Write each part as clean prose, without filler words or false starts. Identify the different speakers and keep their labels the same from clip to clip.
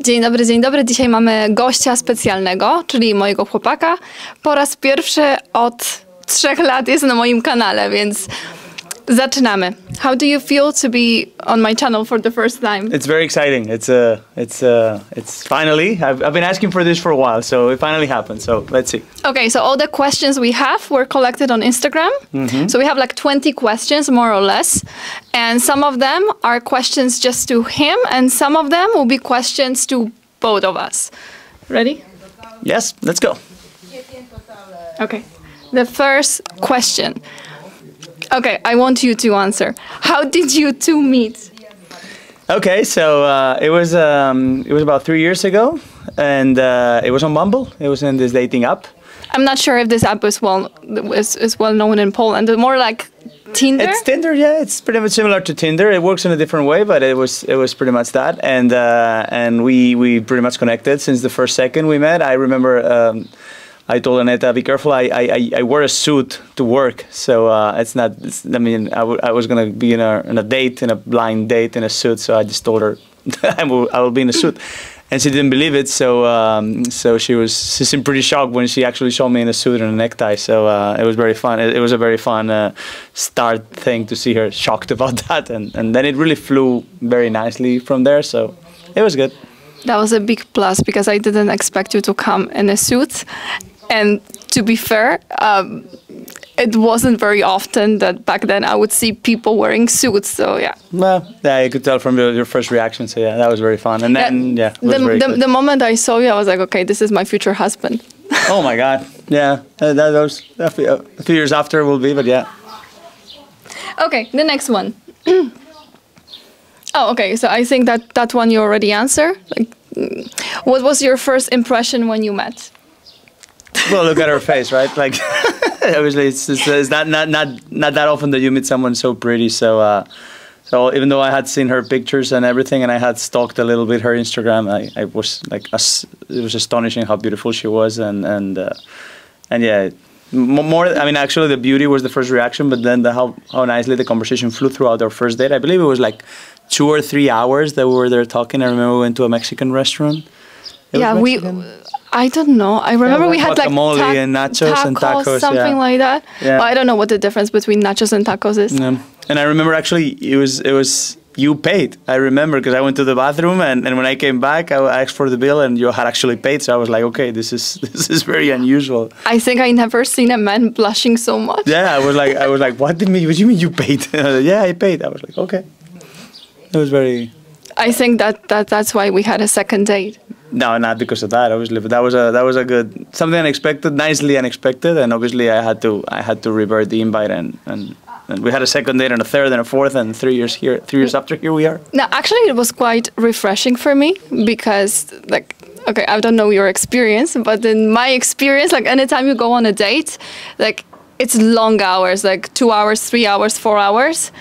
Speaker 1: Dzień dobry, dzień dobry. Dzisiaj mamy gościa specjalnego, czyli mojego chłopaka. Po raz pierwszy od 3 lat jest na moim kanale, więc zaczynamy. How do you feel to be on my channel for the first time?
Speaker 2: It's very exciting. It's finally. I've been asking for this for a while, so it finally happened. So let's see.
Speaker 1: Okay, so all the questions we have were collected on Instagram. So we have like 20 questions, more or less. And some of them are questions just to him, and some of them will be questions to both of us. Ready?
Speaker 2: Yes, let's go.
Speaker 1: Okay. The first question. Okay, I want you to answer. How did you two meet?
Speaker 2: Okay, so it was about 3 years ago, and it was on Bumble. It was in this dating app.
Speaker 1: I'm not sure if this app is well known in Poland. More like Tinder.
Speaker 2: It's Tinder, yeah. It's pretty much similar to Tinder. It works in a different way, but it was pretty much that. And we pretty much connected since the first second we met. I remember. I told Aneta, be careful, I wear a suit to work, so I was going to be in a date, in a blind date in a suit, so I just told her I will be in a suit. And she didn't believe it, so she seemed pretty shocked when she actually saw me in a suit and a necktie, so it was very fun. It was a very fun start thing to see her shocked about that, and then it really flew very nicely from there, so it was good.
Speaker 1: That was a big plus, because I didn't expect you to come in a suit. And to be fair, it wasn't very often that back then I would see people wearing suits. So yeah.
Speaker 2: Well, yeah, you could tell from your first reaction. So yeah, that was very fun. And then it was very good.
Speaker 1: The moment I saw you, I was like, okay, this is my future husband.
Speaker 2: Oh my God! Yeah, that was a few years after will be, but yeah.
Speaker 1: Okay, the next one. Oh, okay. So I think that one you already answered. Like, what was your first impression when you met?
Speaker 2: Well, look at her face, right? Like, obviously, it's not that often that you meet someone so pretty. So even though I had seen her pictures and everything, and I had stalked a little bit her Instagram, I was like, it was astonishing how beautiful she was, and yeah, more. I mean, actually, the beauty was the first reaction, but then how nicely the conversation flew throughout our first date. I believe it was like 2 or 3 hours that we were there talking. I remember we went to a Mexican restaurant. I
Speaker 1: don't know. I remember we had like
Speaker 2: and nachos and tacos,
Speaker 1: something like that. Yeah. But I don't know what the difference between nachos and tacos is.
Speaker 2: Yeah. And I remember actually it was you paid. I remember because I went to the bathroom and when I came back, I asked for the bill and you had actually paid. So I was like, okay, this is very unusual.
Speaker 1: I think I never seen a man blushing so much.
Speaker 2: Yeah, I was like, what do you mean you paid? Yeah, I paid. I was like, okay. It was very.
Speaker 1: I think that's why we had a second date.
Speaker 2: No, not because of that, obviously. But that was a good something unexpected, nicely unexpected, and obviously I had to revert the invite, and we had a second date and a third and a fourth, and 3 years after, here we are.
Speaker 1: No, actually, it was quite refreshing for me because, like, okay, I don't know your experience, but in my experience, like, anytime you go on a date, like, it's long hours, like 2 hours, 3 hours, 4 hours,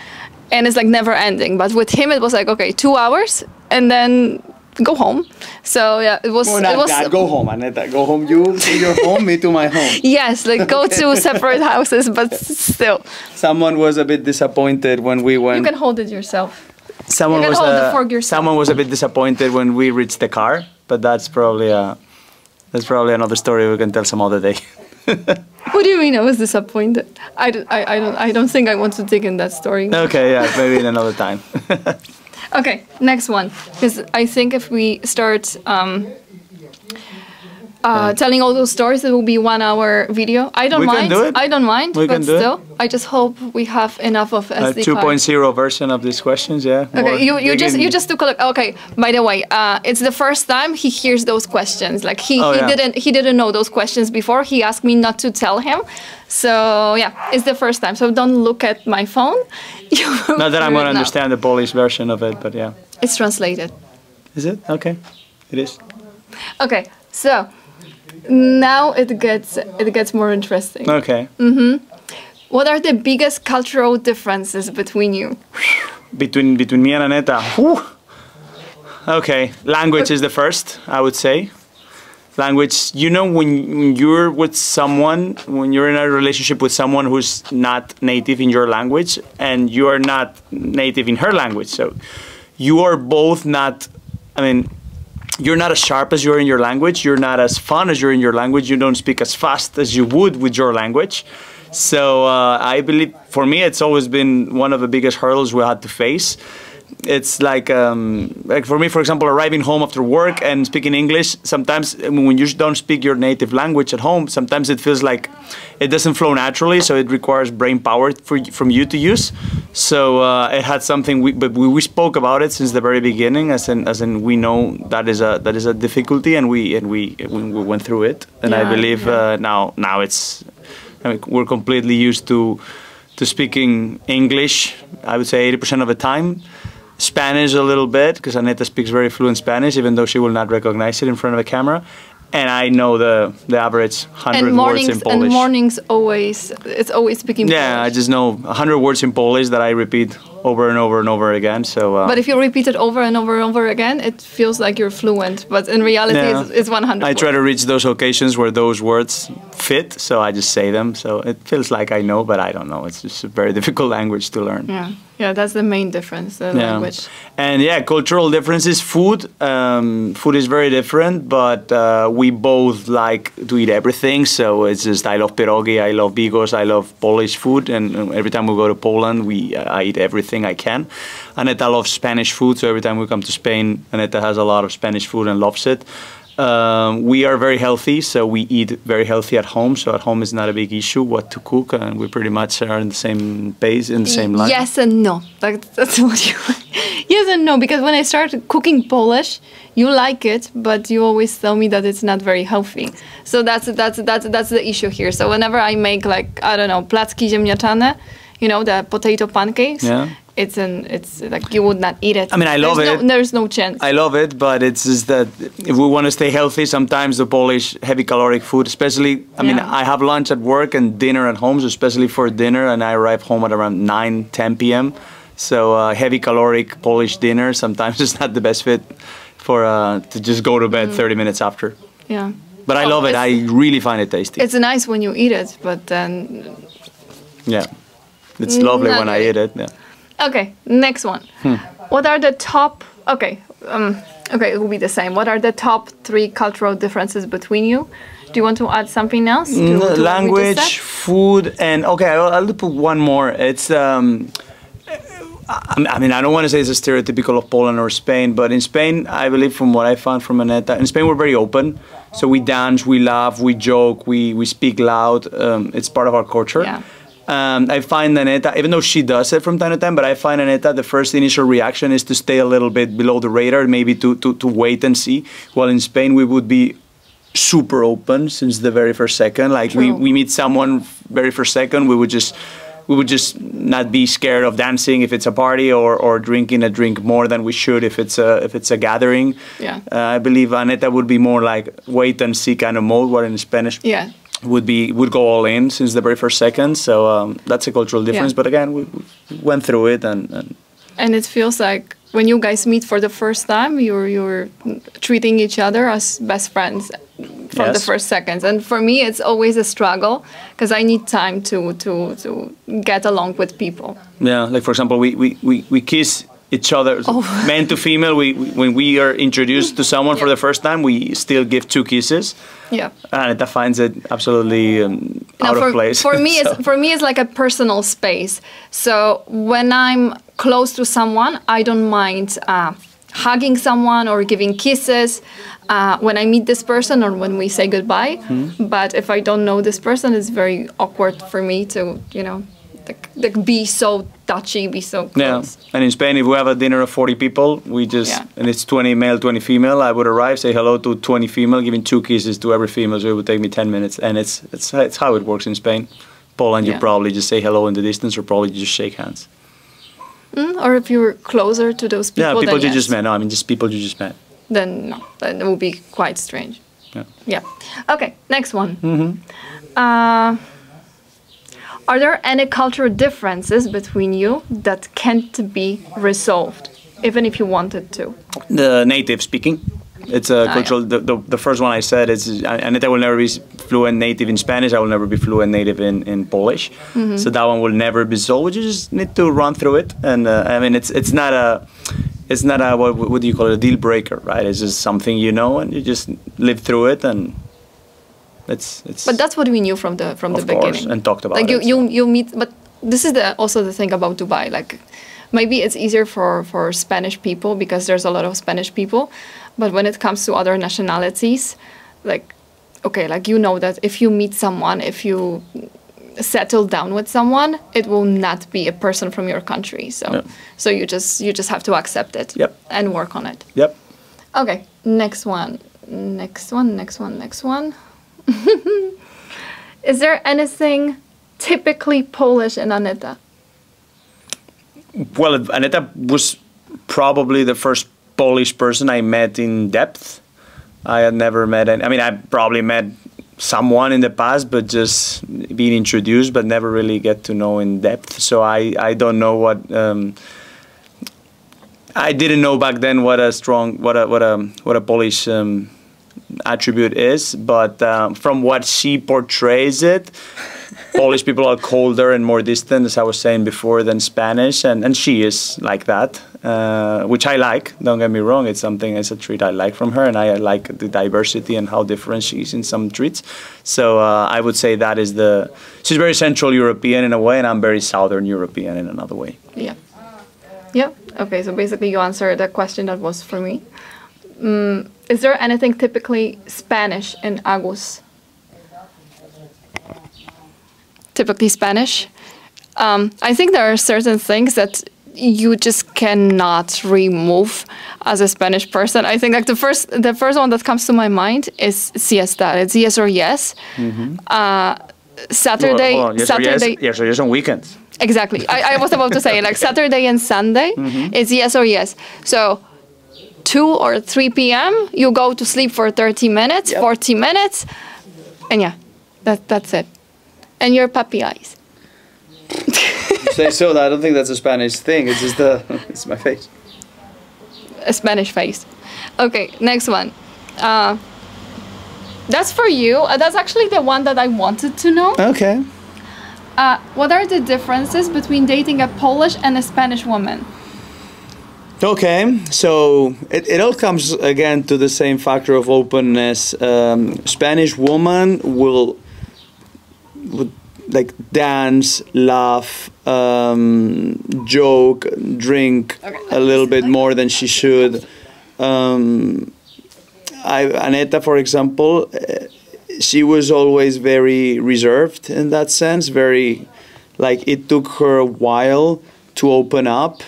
Speaker 1: and it's like never ending. But with him, it was like, okay, 2 hours, and then go home. So yeah, it was.
Speaker 2: Well, not go home, Aneta. Go home. You to your home, me to my home.
Speaker 1: Yes, like go to separate houses, but still.
Speaker 2: Someone was a bit disappointed when we went.
Speaker 1: You can hold it yourself.
Speaker 2: Someone
Speaker 1: you can hold the fork yourself.
Speaker 2: Someone was a bit disappointed when we reached the car, but that's probably another story we can tell some other day.
Speaker 1: What do you mean I was disappointed? I don't think I want to dig in that story.
Speaker 2: Okay, yeah, maybe another time.
Speaker 1: Okay, next one. Because I think if we start telling all those stories, it will be 1 hour video. I don't mind. I don't mind, but still, I just hope we have enough of SD cards.
Speaker 2: 2.0 version of these questions, yeah.
Speaker 1: Okay, you just took a look. Okay, by the way, it's the first time he hears those questions. Like he didn't know those questions before. He asked me not to tell him. So yeah, it's the first time. So don't look at my phone.
Speaker 2: Not that I'm going to understand the Polish version of it, but yeah.
Speaker 1: It's translated.
Speaker 2: Is it? Okay, it is.
Speaker 1: Okay, so now it gets more interesting.
Speaker 2: Okay.
Speaker 1: What are the biggest cultural differences between you?
Speaker 2: Between me and Aneta? Whew. Okay, language is the first, I would say. Language, you know, when you're with someone, when you're in a relationship with someone who's not native in your language and you are not native in her language, so you are both not, I mean, you're not as sharp as you're in your language. You're not as fun as you're in your language. You don't speak as fast as you would with your language. So I believe, for me, it's always been one of the biggest hurdles we had to face. It's like for me, for example, arriving home after work and speaking English, sometimes when you don't speak your native language at home, sometimes it feels like it doesn't flow naturally, so it requires brain power from you to use. So it had something, but we spoke about it since the very beginning, as in we know that is a difficulty, and we went through it, and I believe now it's, I mean, we're completely used to speaking English, I would say 80% of the time. Spanish a little bit, because Aneta speaks very fluent Spanish, even though she will not recognize it in front of a camera. And I know the average 100 words in Polish.
Speaker 1: And mornings it's always speaking Polish.
Speaker 2: Yeah, I just know 100 words in Polish that I repeat over and over and over again. So.
Speaker 1: But if you repeat it over and over and over again, it feels like you're fluent. But in reality, it's 100.
Speaker 2: I try to reach those occasions where those words fit, so I just say them. So it feels like I know, but I don't know. It's just a very difficult language to learn.
Speaker 1: Yeah. Yeah, that's the main difference, the language.
Speaker 2: And yeah, cultural differences. Food. Food is very different, but we both like to eat everything. So it's just, I love pierogi, I love bigos, I love Polish food. And every time we go to Poland, I eat everything I can. Aneta loves Spanish food, so every time we come to Spain, Aneta has a lot of Spanish food and loves it. We are very healthy, so we eat very healthy at home. So at home is not a big issue what to cook, and we pretty much are in the same pace, in the same line.
Speaker 1: Yes and no. That's what you. Yes and no, because when I started cooking Polish, you like it, but you always tell me that it's not very healthy. So that's the issue here. So whenever I make, like, I don't know, placki ziemniaczane, you know, the potato pancakes.
Speaker 2: Yeah.
Speaker 1: It's like you would not eat it.
Speaker 2: I mean, I love it.
Speaker 1: There's no chance.
Speaker 2: I love it, but it's just that if we want to stay healthy, sometimes the Polish heavy caloric food, especially, I mean, I have lunch at work and dinner at home, so especially for dinner, and I arrive home at around 9, 10 p.m. So heavy caloric Polish dinner sometimes is not the best fit for to just go to bed 30 minutes after.
Speaker 1: Yeah.
Speaker 2: But I love it. I really find it tasty.
Speaker 1: It's nice when you eat it, but then...
Speaker 2: Yeah. It's lovely when I eat it. Yeah.
Speaker 1: Okay, next one. What are the top... Okay, okay, it will be the same. What are the top 3 cultural differences between you? Do you want to add something else?
Speaker 2: Language, food, and... Okay, I'll put one more. It's... I mean, I don't want to say it's a stereotypical of Poland or Spain, but in Spain, I believe from what I found from Aneta, in Spain we're very open. So we dance, we laugh, we joke, we speak loud. It's part of our culture.
Speaker 1: Yeah.
Speaker 2: I find Aneta, even though she does it from time to time, but I find Aneta, the first initial reaction is to stay a little bit below the radar, maybe to wait and see. While in Spain, we would be super open since the very first second. Like we meet someone very first second, we would just not be scared of dancing if it's a party, or drinking a drink more than we should if it's a gathering.
Speaker 1: Yeah.
Speaker 2: I believe Aneta would be more like wait and see kind of mode, where in Spanish.
Speaker 1: Yeah.
Speaker 2: would go all in since the very first second. So that's a cultural difference. But again, we went through it, and
Speaker 1: it feels like when you guys meet for the first time, you're treating each other as best friends from the first seconds. And for me, it's always a struggle because I need time to get along with people.
Speaker 2: Yeah, like for example, we kiss each other, man to female. When we are introduced to someone for the first time, we still give 2 kisses.
Speaker 1: Yeah,
Speaker 2: and Aneta finds it absolutely out of place.
Speaker 1: For me, it's like a personal space. So when I'm close to someone, I don't mind hugging someone or giving kisses when I meet this person or when we say goodbye. But if I don't know this person, it's very awkward for me to, like be so touchy, be so close.
Speaker 2: Yeah, and in Spain, if we have a dinner of 40 people, and it's 20 male, 20 female, I would arrive, say hello to 20 female, giving 2 kisses to every female, so it would take me 10 minutes, and it's how it works in Spain. Poland, you probably just say hello in the distance, or probably just shake hands.
Speaker 1: Or if you're closer to those people.
Speaker 2: Yeah, people
Speaker 1: then
Speaker 2: you just met. No, I mean just people you just met.
Speaker 1: Then no, then it will be quite strange. Yeah. Okay, next one. Are there any cultural differences between you that can't be resolved, even if you wanted to? The
Speaker 2: native speaking. It's a cultural. The first one I said is Aneta will never be fluent native in Spanish. I will never be fluent native in Polish. So that one will never be solved. You just need to run through it. And I mean, it's not a. it's not a what do you call it, a deal breaker, right? It's just something you know, and you just live through it, and it's.
Speaker 1: But that's what we knew from the beginning,
Speaker 2: and talked about
Speaker 1: like
Speaker 2: it.
Speaker 1: you meet, but this is also the thing about Dubai, like. Maybe it's easier for Spanish people because there's a lot of Spanish people, but when it comes to other nationalities, like, okay, like you know that if you meet someone, if you settle down with someone, it will not be a person from your country. So,
Speaker 2: no.
Speaker 1: so you just have to accept it.
Speaker 2: Yep.
Speaker 1: And work on it.
Speaker 2: Yep.
Speaker 1: Okay, next one. Is there anything typically Polish in Aneta?
Speaker 2: Well, Aneta was probably the first Polish person I met in depth. I had never met any. I mean, I probably met someone in the past, but just being introduced, but never really get to know in depth. So I don't know what. I didn't know back then what a Polish attribute is, but from what she portrays it. Polish people are colder and more distant, as I was saying before, than Spanish, and she is like that, which I like. Don't get me wrong; it's a trait I like from her, and I like the diversity and how different she is in some traits. So I would say that is she's very Central European in a way, and I'm very Southern European in another way.
Speaker 1: Yeah. Yeah. Okay. So basically, you answered the question that was for me. Is there anything typically Spanish in Agus? Typically Spanish. I think there are certain things that you just cannot remove as a Spanish person. I think like the first one that comes to my mind is siesta. It's yes or yes.
Speaker 2: Mm-hmm.
Speaker 1: Saturday.
Speaker 2: Well, yes or yes on weekends.
Speaker 1: Exactly. I was about to say like Saturday and Sunday is yes or yes. So 2 or 3 p.m. you go to sleep for 30 minutes, 40 minutes, and yeah, that's it. And your puppy eyes.
Speaker 2: You say so. I don't think that's a Spanish thing. It's just it's my face.
Speaker 1: A Spanish face. Okay, next one. That's for you. That's actually the one that I wanted to know.
Speaker 2: Okay.
Speaker 1: What are the differences between dating a Polish and a Spanish woman?
Speaker 2: Okay, so it all comes again to the same factor of openness. Spanish woman would like dance, laugh, joke, drink a little bit more than she should. Aneta, for example, she was always very reserved in that sense. Very, like it took her a while to open up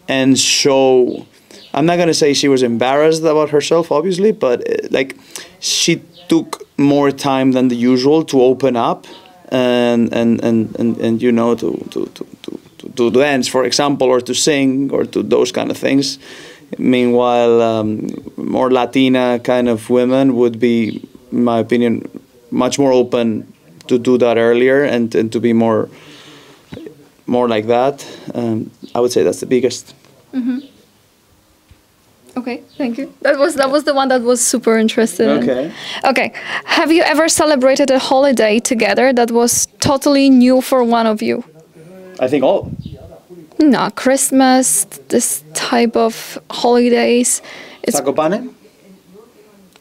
Speaker 2: and show. I'm not gonna say she was embarrassed about herself, obviously, but like she took more time than the usual to open up and you know to dance, for example, or to sing or to those kind of things. Meanwhile, more Latina kind of women would be, in my opinion, much more open to do that earlier and to be more like that. I would say that's the biggest.
Speaker 1: Mm-hmm. Okay, thank you. That was the one that was super interesting.
Speaker 2: Okay.
Speaker 1: Okay. Have you ever celebrated a holiday together that was totally new for one of you?
Speaker 2: I think all.
Speaker 1: No, Christmas, this type of holidays.
Speaker 2: Zakopane?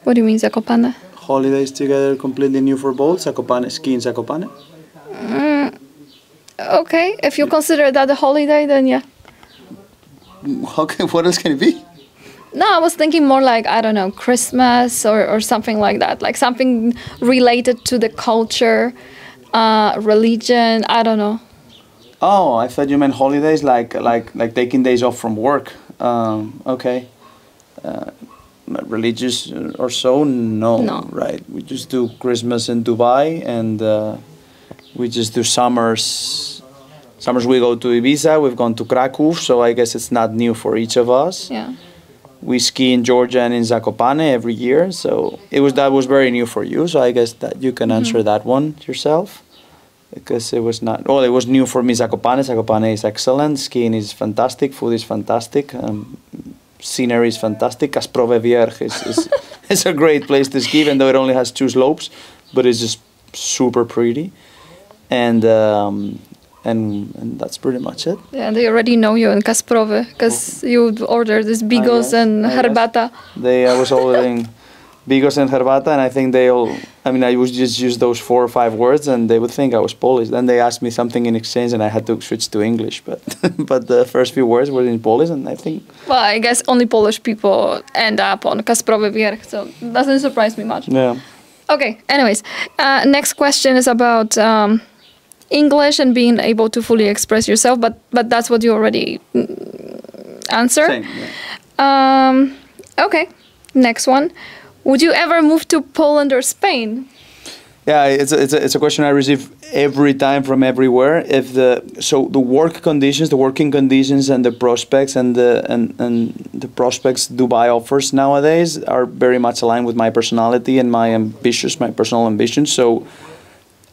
Speaker 1: What do you mean, Zakopane?
Speaker 2: Holidays together, completely new for both. Zakopane, ski in Zakopane.
Speaker 1: Okay, if you consider that a holiday, then yeah.
Speaker 2: Okay, what else can it be?
Speaker 1: No, I was thinking more like, I don't know, Christmas or something like that. Like something related to the culture, religion, I don't know.
Speaker 2: Oh, I thought you meant holidays, like taking days off from work. Okay. Religious or so? No. Right. We just do Christmas in Dubai, and we just do summers. Summers we go to Ibiza. We've gone to Krakow, so I guess it's not new for each of us.
Speaker 1: Yeah.
Speaker 2: We ski in Georgia and in Zakopane every year, so that was very new for you. So I guess that you can answer that one yourself, because it was not. Well, it was new for me. Zakopane. Zakopane is excellent. Skiing is fantastic. Food is fantastic. Scenery is fantastic. Kasprove Vierge is a great place to ski, even though it only has 2 slopes, but it's just super pretty. And and that's pretty much it.
Speaker 1: Yeah, they already know you in Kasprowy because you ordered this bigos and herbata.
Speaker 2: I was ordering bigos and herbata, and I think they all. I mean, I would just use those 4 or 5 words, and they would think I was Polish. Then they asked me something in exchange, and I had to switch to English. But but the first few words were in Polish, and I think.
Speaker 1: Well, I guess only Polish people end up on Kasprowy Wierch, so it doesn't surprise me much.
Speaker 2: Yeah.
Speaker 1: Okay. Anyways, next question is about English and being able to fully express yourself, but that's what you already answered.
Speaker 2: Same, yeah.
Speaker 1: Okay. Next one. Would you ever move to Poland or Spain?
Speaker 2: Yeah, it's a question I receive every time from everywhere. If the work conditions, the working conditions, and the prospects and the prospects Dubai offers nowadays are very much aligned with my personality and my personal ambitions. So,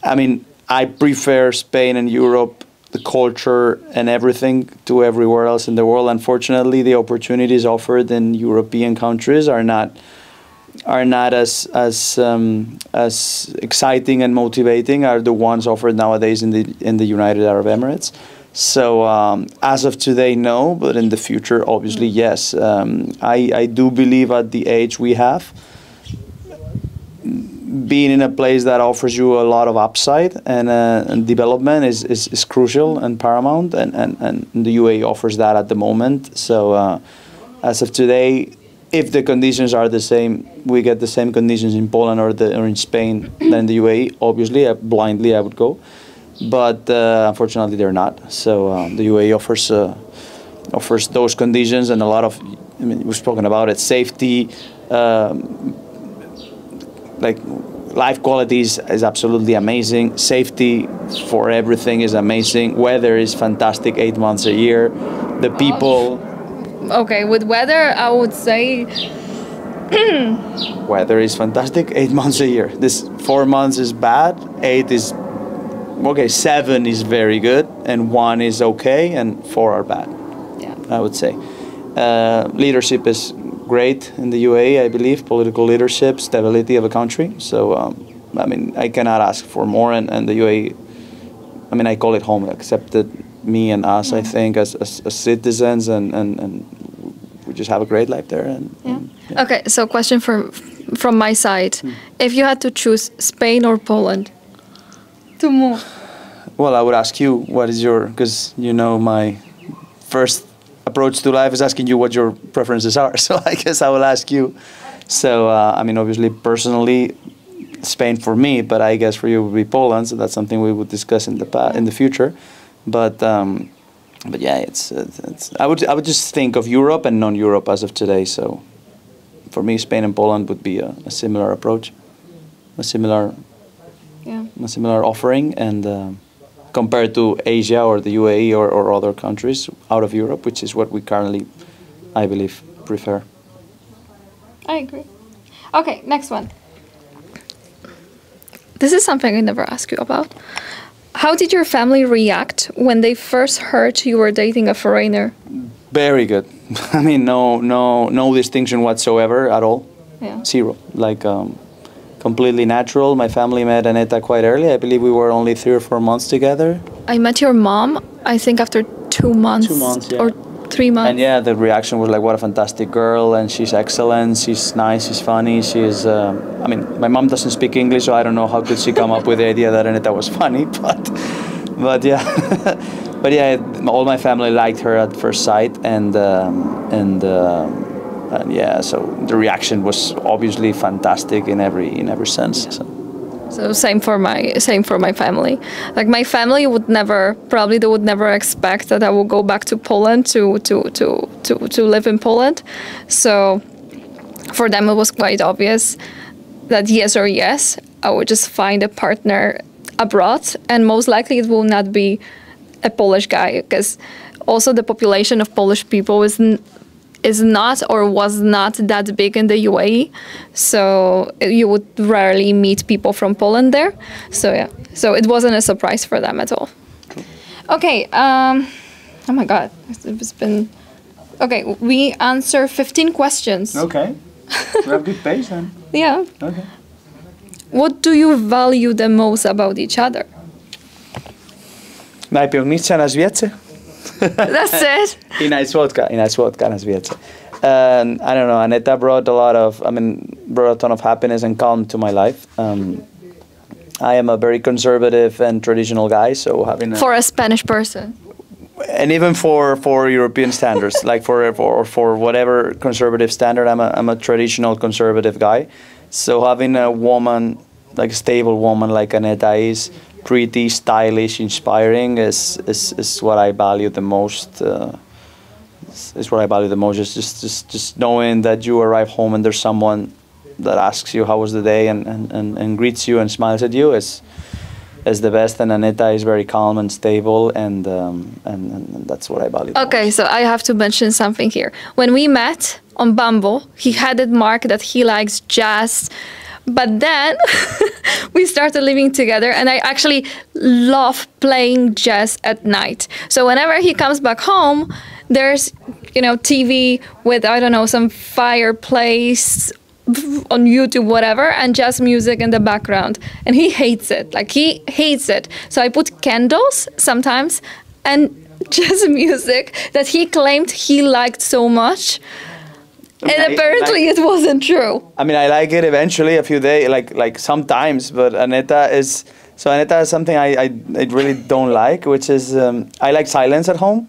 Speaker 2: I mean, I prefer Spain and Europe, the culture and everything, to everywhere else in the world. Unfortunately, the opportunities offered in European countries are not as exciting and motivating are the ones offered nowadays in the United Arab Emirates. So as of today, no, but in the future, obviously, yes. I do believe at the age we have, being in a place that offers you a lot of upside and development is crucial and paramount, and the UAE offers that at the moment. So as of today, if the conditions are the same, we get the same conditions in Poland or in Spain than in the UAE, obviously, blindly I would go. But unfortunately, they're not. So the UAE offers those conditions and a lot of, I mean, we've spoken about it, safety, like life quality is absolutely amazing. Safety for everything is amazing. Weather is fantastic 8 months a year. The people...
Speaker 1: Okay, with weather, I would say...
Speaker 2: Weather is fantastic 8 months a year. This 4 months is bad, 8 is... Okay, 7 is very good, and 1 is okay, and 4 are bad,
Speaker 1: yeah,
Speaker 2: I would say. Leadership is great in the UAE, I believe, political leadership, stability of a country. So, I mean, I cannot ask for more, and the UAE, I mean, I call it home, accepted me and us, I think, as citizens, and we just have a great life there. Yeah.
Speaker 1: Okay, so question from my side. If you had to choose Spain or Poland to move?
Speaker 2: Well, I would ask you, what is your, because you know my first approach to life is asking you what your preferences are. So I guess I will ask you. So, I mean, obviously, personally, Spain for me, but I guess for you would be Poland. So that's something we would discuss in the future. But yeah, it's I would just think of Europe and non-Europe as of today. So for me, Spain and Poland would be a similar approach, a similar offering, and compared to Asia or the UAE or other countries out of Europe, which is what we currently, I believe, prefer.
Speaker 1: I agree. Okay, next one. This is something I never asked you about. How did your family react when they first heard you were dating a foreigner?
Speaker 2: Very good. I mean, no distinction whatsoever at all.
Speaker 1: Yeah.
Speaker 2: Zero. Like completely natural. My family met Aneta quite early. I believe we were only 3 or 4 months together.
Speaker 1: I met your mom, I think, after 2 months.
Speaker 2: 2 months, yeah.
Speaker 1: Or 3 months.
Speaker 2: And yeah, the reaction was like, what a fantastic girl, and she's excellent, she's nice, she's funny, she's, I mean, my mom doesn't speak English, so I don't know how could she come up with the idea that Aneta was funny, but yeah. But yeah, all my family liked her at first sight, and yeah, so the reaction was obviously fantastic in every sense.
Speaker 1: So same for my family. Like my family would never expect that I would go back to Poland to live in Poland. So for them it was quite obvious that yes or yes, I would just find a partner abroad, and most likely it will not be a Polish guy, because also the population of Polish people is not or was not that big in the UAE, so you would rarely meet people from Poland there. So yeah, so it wasn't a surprise for them at all. Okay, oh my God, it's been... Okay, we answer 15 questions.
Speaker 2: Okay, we have good pace then.
Speaker 1: Yeah.
Speaker 2: Okay.
Speaker 1: What do you value the most about each other?
Speaker 2: Najpiękniejsza na świecie.
Speaker 1: That's it.
Speaker 2: I najsłodka na świecie. And I don't know, Aneta brought a ton of happiness and calm to my life. I am a very conservative and traditional guy, so having
Speaker 1: For a Spanish person.
Speaker 2: and even for European standards, like for whatever conservative standard, I'm a traditional conservative guy. So having a woman, like a stable woman like Aneta is pretty stylish, inspiring, is what I value the most. Is what I value the most. Is just knowing that you arrive home and there's someone that asks you how was the day and greets you and smiles at you is the best. And Aneta is very calm and stable, and that's what I value.
Speaker 1: Okay, so I have to mention something here. When we met on Bumble, he had it marked that he likes jazz. But then we started living together, and I actually love playing jazz at night. So whenever he comes back home, there's, TV with, I don't know, some fireplace on YouTube, whatever, and jazz music in the background. And he hates it. Like, he hates it. So I put candles sometimes and jazz music that he claimed he liked so much. And apparently it wasn't true. I
Speaker 2: mean, I like it eventually, a few days, like sometimes, but Aneta is something I really don't like, which is I like silence at home,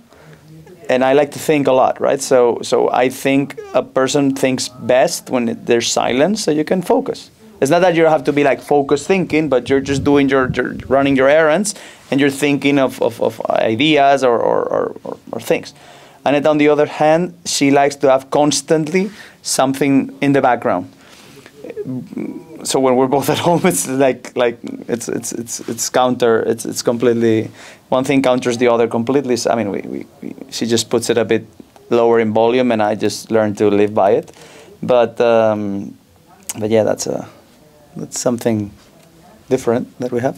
Speaker 2: and I like to think a lot, right? So I think a person thinks best when there's silence, so you can focus. It's not that you have to be like focused thinking, but you're just doing you're running your errands, and you're thinking of ideas or things. And on the other hand, she likes to have constantly something in the background. So when we're both at home, it's like it's counter. It's completely, one thing counters the other completely. So, I mean, she just puts it a bit lower in volume, and I just learn to live by it. But yeah, that's something different that we have.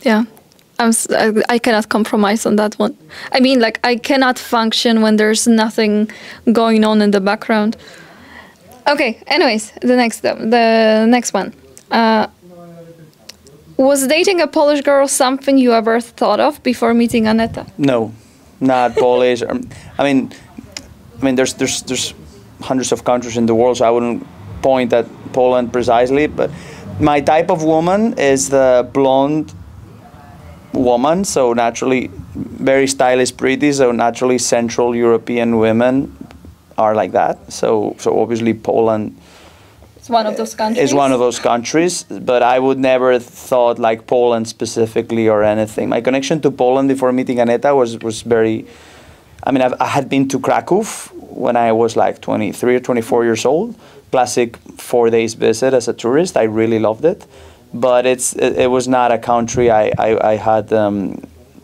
Speaker 1: Yeah. I cannot compromise on that one. I mean, like, I cannot function when there's nothing going on in the background. Okay, anyways, the next one. Was dating a Polish girl something you ever thought of before meeting Aneta?
Speaker 2: No, not Polish. I mean, there's hundreds of countries in the world, so I wouldn't point at Poland precisely. But my type of woman is the blonde woman, so naturally very stylish, pretty, so naturally Central European women are like that. So obviously Poland
Speaker 1: is one of those countries.
Speaker 2: Is one of those countries, but I would never thought like Poland specifically or anything. My connection to Poland before meeting Aneta was very, I mean, I had been to Krakow when I was like 23 or 24 years old. Classic 4 days visit as a tourist. I really loved it. But it was not a country I had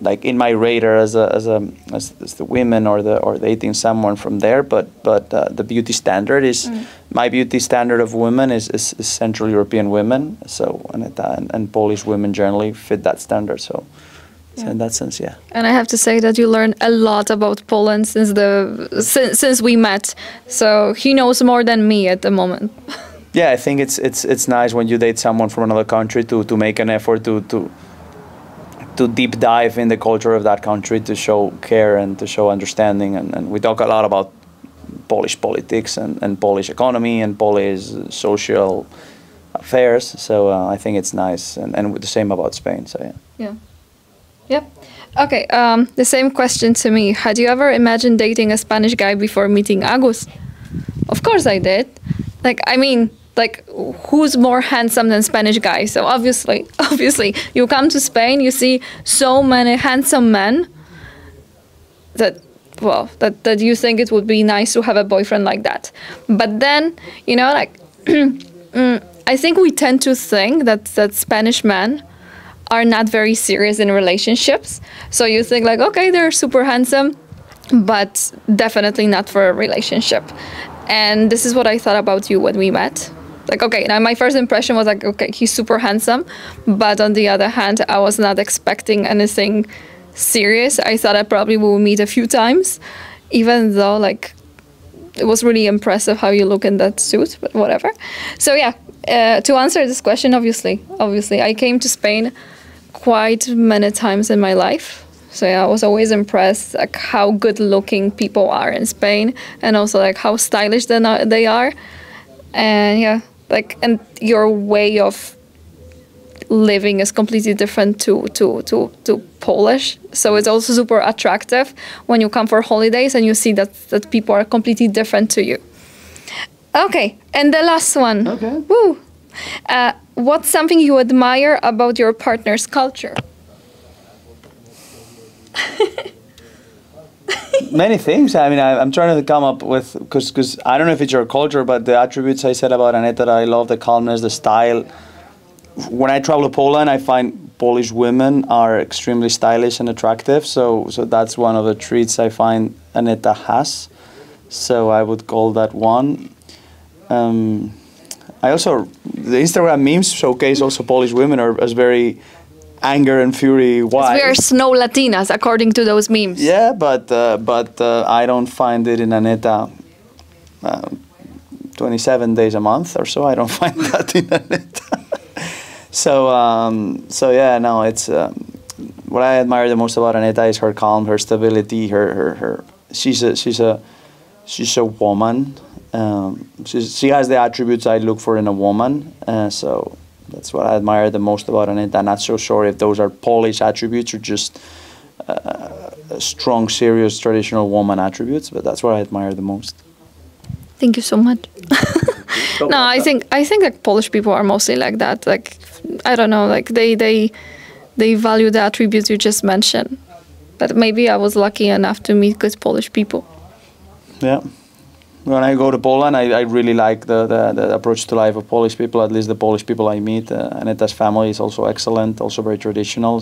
Speaker 2: like in my radar as the women or dating someone from there. But the beauty standard is my beauty standard of women is Central European women. So Aneta and Polish women generally fit that standard. So in that sense, yeah.
Speaker 1: And I have to say that you learned a lot about Poland since we met. So he knows more than me at the moment.
Speaker 2: Yeah, I think it's nice when you date someone from another country to make an effort to deep dive in the culture of that country, to show care and to show understanding. And we talk a lot about Polish politics and Polish economy and Polish social affairs. So I think it's nice. And the same about Spain, so yeah.
Speaker 1: Yeah. Yep. Okay, the same question to me. Had you ever imagined dating a Spanish guy before meeting Agus? Of course I did. Like, who's more handsome than Spanish guys? So obviously, you come to Spain, you see so many handsome men that you think it would be nice to have a boyfriend like that. But then, I think we tend to think that Spanish men are not very serious in relationships. So you think like, okay, they're super handsome, but definitely not for a relationship. And this is what I thought about you when we met. Like, okay, now my first impression was like, okay, he's super handsome. But on the other hand, I was not expecting anything serious. I thought I probably will meet a few times, even though like it was really impressive how you look in that suit, but whatever. So yeah, to answer this question, obviously, I came to Spain quite many times in my life. So yeah, I was always impressed like how good looking people are in Spain, and also like how stylish they are. And yeah, like, and your way of living is completely different to Polish. So it's also super attractive when you come for holidays and you see that people are completely different to you. Okay, and the last one.
Speaker 2: Okay.
Speaker 1: Woo. What's something you admire about your partner's culture?
Speaker 2: Many things. I mean, I'm trying to come up with, because I don't know if it's your culture, but the attributes I said about Aneta, I love the calmness, the style. When I travel to Poland, I find Polish women are extremely stylish and attractive. So that's one of the traits I find Aneta has. So I would call that one. I also, the Instagram memes showcase also Polish women as very anger and fury wise.
Speaker 1: We are snow Latinas, according to those memes.
Speaker 2: Yeah, but I don't find it in Aneta 27 days a month or so. I don't find that in Aneta. So yeah, no, it's what I admire the most about Aneta is her calm, her stability, her she's a woman. She has the attributes I look for in a woman. So that's what I admire the most about Aneta. I'm not so sure if those are Polish attributes or just strong, serious, traditional woman attributes, but that's what I admire the most.
Speaker 1: Thank you so much. No, I think like Polish people are mostly like that. Like, I don't know, like they value the attributes you just mentioned. But maybe I was lucky enough to meet good Polish people.
Speaker 2: Yeah. When I go to Poland, I really like the approach to life of Polish people, at least the Polish people I meet. Aneta's family is also excellent, also very traditional.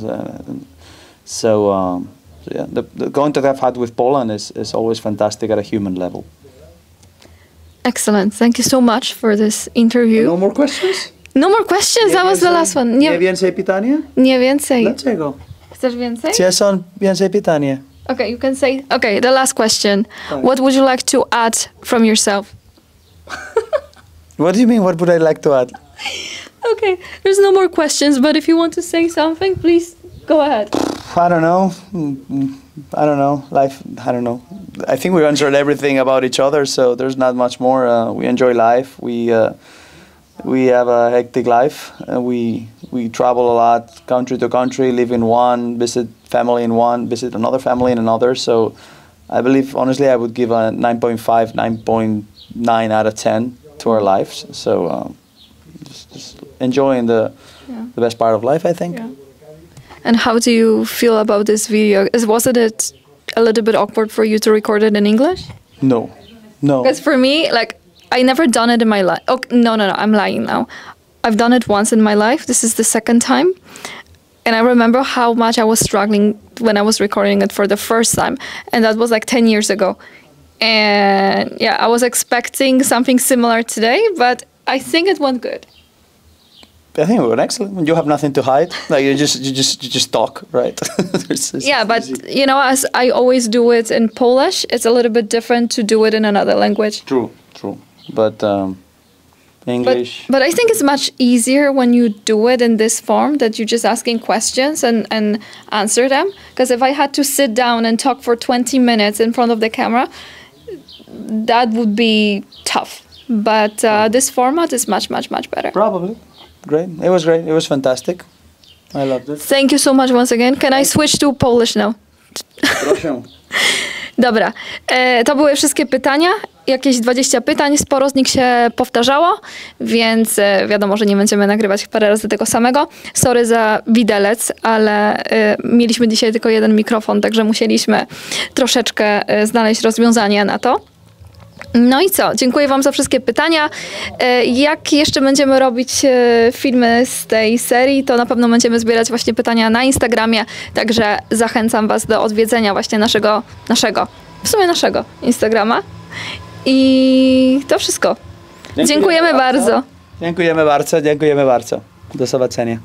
Speaker 2: So yeah, the contact I've had with Poland is always fantastic at a human level.
Speaker 1: Excellent. Thank you so much for this interview.
Speaker 2: No more questions?
Speaker 1: No more questions. That was the last one.
Speaker 2: Nie więcej pytania?
Speaker 1: Nie więcej.
Speaker 2: Dlaczego?
Speaker 1: Chcesz więcej?
Speaker 2: Czy są więcej pytania?
Speaker 1: Okay, you can say. Okay, the last question. What would you like to add from yourself?
Speaker 2: What do you mean? What would I like to add?
Speaker 1: Okay, there's no more questions, but if you want to say something, please go ahead.
Speaker 2: I don't know. Life, I don't know. I think we answered everything about each other, so there's not much more. We enjoy life. We have a hectic life. We travel a lot, country to country, live in one, visit family in one, visit another family in another. So I believe, honestly, I would give a 9.5, 9.9 out of 10 to our lives. So just enjoying the best part of life, I think.
Speaker 1: Yeah. And how do you feel about this video? Wasn't it a little bit awkward for you to record it in English?
Speaker 2: No.
Speaker 1: Because for me, like, I never done it in my life. Oh, no, I'm lying now. I've done it once in my life. This is the second time. And I remember how much I was struggling when I was recording it for the first time. And that was like 10 years ago. And yeah, I was expecting something similar today, but I think it went good.
Speaker 2: I think it went excellent. You have nothing to hide. Like you just talk, right?
Speaker 1: Yeah, but you know, as I always do it in Polish, it's a little bit different to do it in another language.
Speaker 2: True. But English.
Speaker 1: But I think it's much easier when you do it in this form, that you're just asking questions and answer them. Because if I had to sit down and talk for 20 minutes in front of the camera, that would be tough. But this format is much better.
Speaker 2: Probably. Great. It was great. It was fantastic. I loved it.
Speaker 1: Thank you so much once again. Can I switch to Polish now?
Speaker 2: Proszę.
Speaker 1: Dobra, to były wszystkie pytania, jakieś 20 pytań, sporo z nich się powtarzało, więc wiadomo, że nie będziemy nagrywać parę razy tego samego. Sorry za widelec, ale mieliśmy dzisiaj tylko jeden mikrofon, także musieliśmy troszeczkę znaleźć rozwiązanie na to. No i co? Dziękuję Wam za wszystkie pytania. Jak jeszcze będziemy robić filmy z tej serii, to na pewno będziemy zbierać właśnie pytania na Instagramie, także zachęcam Was do odwiedzenia właśnie naszego Instagrama. I to wszystko. Dziękujemy bardzo.
Speaker 2: Dziękujemy bardzo. Do zobaczenia.